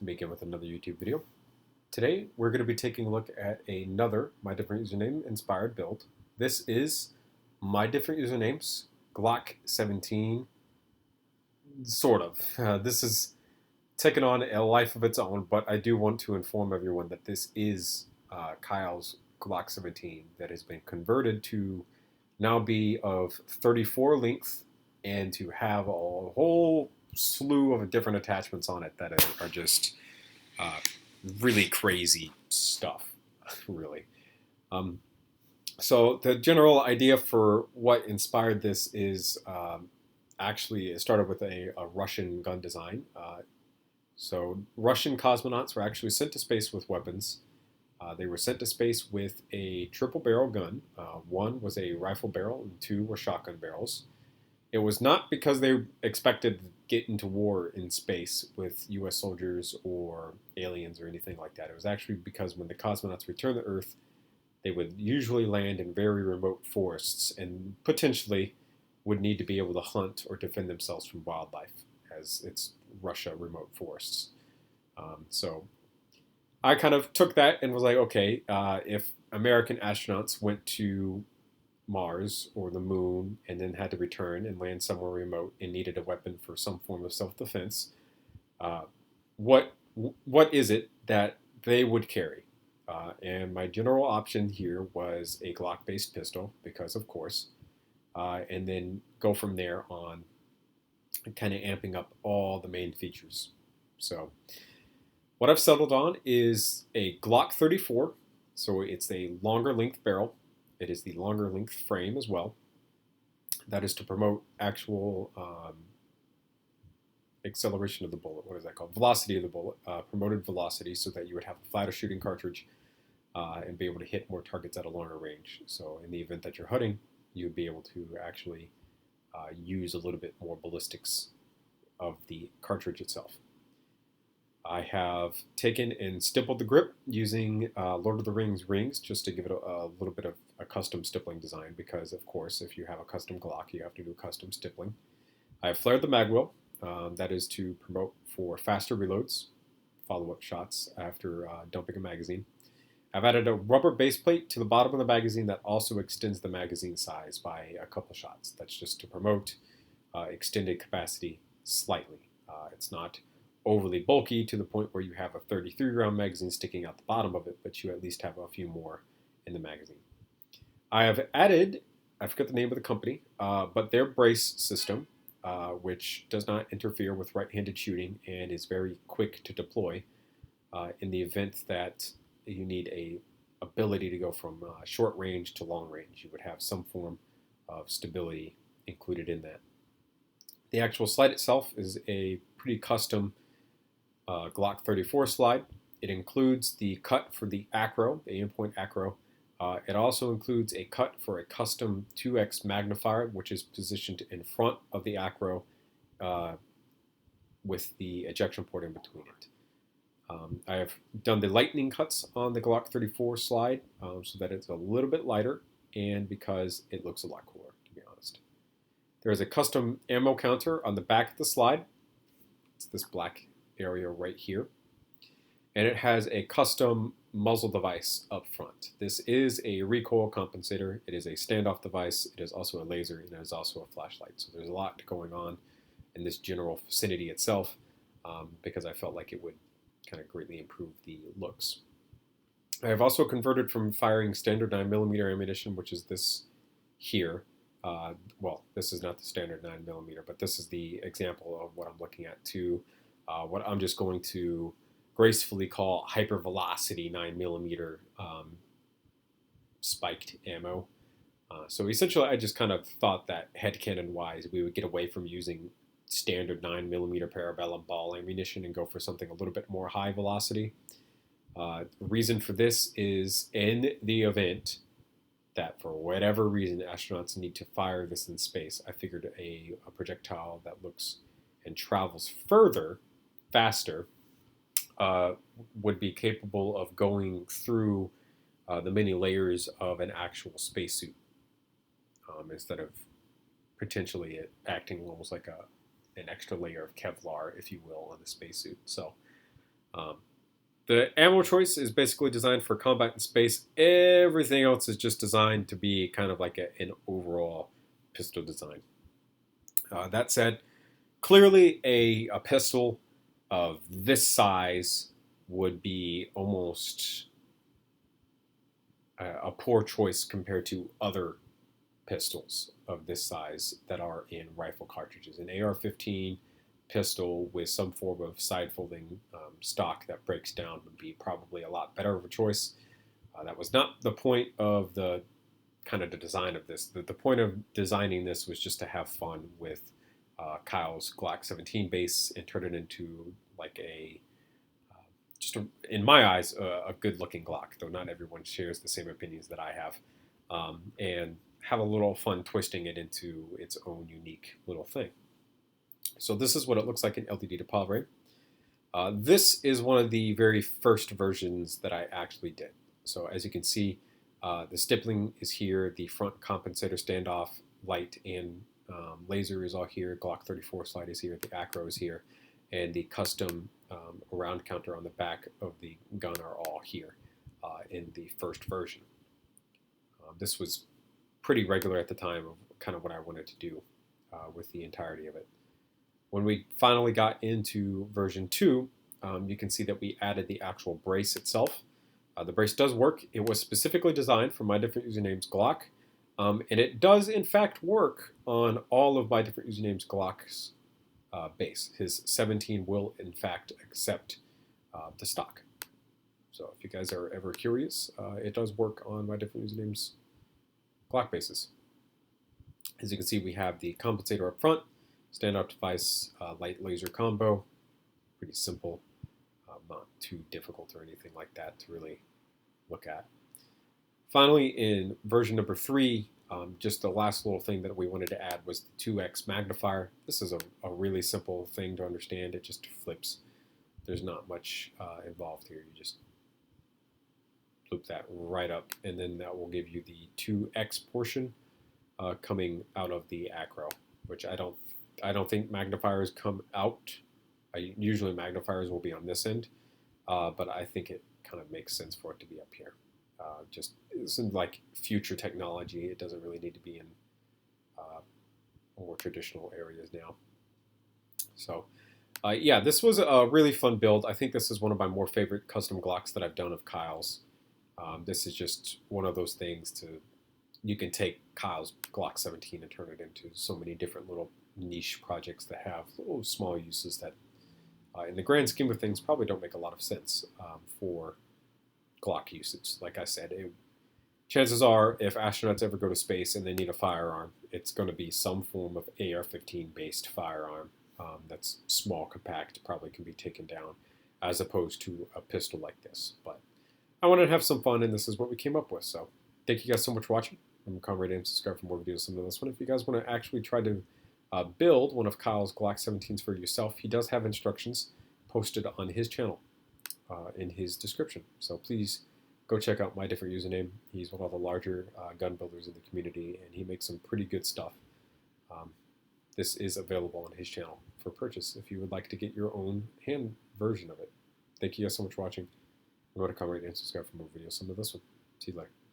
Begin with another YouTube video. Today we're going to be taking a look at another My Different Username inspired build. This is My Different Usernames Glock-17, sort of. This is taken on a life of its own, but I do want to inform everyone that this is Kyle's Glock-17 that has been converted to now be of 34 length and to have a whole slew of different attachments on it that are just really crazy stuff, really. So the general idea for what inspired this is actually it started with a Russian gun design. So Russian cosmonauts were actually sent to space with weapons. They were sent to space with a triple barrel gun. One was a rifle barrel and two were shotgun barrels. It was not because they expected to get into war in space with US soldiers or aliens or anything like that. It was actually because when the cosmonauts returned to Earth, they would usually land in very remote forests and potentially would need to be able to hunt or defend themselves from wildlife, as it's Russia remote forests. So I kind of took that and was like, okay, if American astronauts went to Mars or the moon and then had to return and land somewhere remote and needed a weapon for some form of self-defense, what is it that they would carry? And my general option here was a Glock-based pistol, because of course, and then go from there on, kind of amping up all the main features. So what I've settled on is a Glock-34, so it's a longer length barrel. It is the longer length frame as well. That is to promote actual acceleration of the bullet. What is that called? Velocity of the bullet. Promoted velocity, so that you would have a flatter shooting cartridge and be able to hit more targets at a longer range. So in the event that you're hunting, you would be able to actually use a little bit more ballistics of the cartridge itself. I have taken and stippled the grip using Lord of the Rings rings, just to give it a little bit of a custom stippling design, because of course if you have a custom Glock you have to do custom stippling. I have flared the mag wheel, that is to promote for faster reloads, follow-up shots after dumping a magazine. I've added a rubber base plate to the bottom of the magazine that also extends the magazine size by a couple shots. That's just to promote extended capacity slightly. It's not overly bulky to the point where you have a 33 round magazine sticking out the bottom of it, but you at least have a few more in the magazine. I have added, I forget the name of the company, but their brace system, which does not interfere with right-handed shooting and is very quick to deploy in the event that you need a ability to go from short range to long range. You would have some form of stability included in that. The actual slide itself is a pretty custom Glock-34 slide. It includes the cut for the acro, the aim-point acro. It also includes a cut for a custom 2x magnifier, which is positioned in front of the acro with the ejection port in between it. I have done the lightning cuts on the Glock-34 slide so that it's a little bit lighter, and because it looks a lot cooler, to be honest. There is a custom ammo counter on the back of the slide. It's this black area right here, and it has a custom muzzle device up front. This is a recoil compensator. It is a standoff device. It is also a laser, and it is also a flashlight. So there's a lot going on in this general vicinity itself, because I felt like it would kind of greatly improve the looks. I have also converted from firing standard 9mm ammunition, which is this here. Well, this is not the standard 9mm, but this is the example of what I'm looking at, to what I'm just going to gracefully call hypervelocity 9mm spiked ammo. So essentially I just kind of thought that headcanon wise we would get away from using standard 9mm parabellum ball ammunition and go for something a little bit more high velocity. The reason for this is, in the event that for whatever reason astronauts need to fire this in space, I figured a projectile that looks and travels further, faster, would be capable of going through the many layers of an actual spacesuit, instead of potentially it acting almost like an extra layer of Kevlar, if you will, on the spacesuit. So Um, the ammo choice is basically designed for combat in space. Everything else is just designed to be kind of like an overall pistol design. That said, clearly a pistol of this size would be almost a poor choice compared to other pistols of this size that are in rifle cartridges. An AR-15 pistol with some form of side-folding stock that breaks down would be probably a lot better of a choice. That was not the point of the kind of the design of this. The point of designing this was just to have fun with Kyle's Glock-17 base and turn it into like in my eyes, a good-looking Glock, though not everyone shares the same opinions that I have, and have a little fun twisting it into its own unique little thing. So this is what it looks like in LDD to polymer. This is one of the very first versions that I actually did. So as you can see, the stippling is here, the front compensator standoff light and laser is all here, Glock-34 slide is here, the acro is here, and the custom round counter on the back of the gun are all here in the first version. This was pretty regular at the time of kind of what I wanted to do with the entirety of it. When we finally got into version 2, you can see that we added the actual brace itself. The brace does work. It was specifically designed for My Different Usernames Glock, and it does in fact work on all of My Different Usernames Glock's base. His 17 will in fact accept the stock. So if you guys are ever curious, it does work on My Different Usernames Glock bases. As you can see, we have the compensator up front, standoff device, light laser combo. Pretty simple, not too difficult or anything like that to really look at. Finally, in version number 3, just the last little thing that we wanted to add was the 2x magnifier. This is a really simple thing to understand. It just flips. There's not much involved here. You just loop that right up, and then that will give you the 2x portion coming out of the acro, which I don't think magnifiers come out. Usually magnifiers will be on this end, but I think it kind of makes sense for it to be up here. Just it's in like future technology. It doesn't really need to be in more traditional areas now. So yeah, this was a really fun build. I think this is one of my more favorite custom Glocks that I've done of Kyle's. This is just one of those things you can take Kyle's Glock 17 and turn it into so many different little niche projects that have little small uses that in the grand scheme of things probably don't make a lot of sense for Glock usage. Like I said, chances are if astronauts ever go to space and they need a firearm, it's going to be some form of AR-15 based firearm that's small, compact, probably can be taken down, as opposed to a pistol like this. But I wanted to have some fun, and this is what we came up with. So thank you guys so much for watching. I'm Comrade and subscribe for more videos similar to this one. If you guys want to actually try to build one of Kyle's Glock 17s for yourself, he does have instructions posted on his channel in his description. So please go check out My Different Username. He's one of the larger gun builders in the community, and he makes some pretty good stuff. This is available on his channel for purchase if you would like to get your own hand version of it. Thank you guys so much for watching. Remember to comment and subscribe for more videos similar to this one. See you later.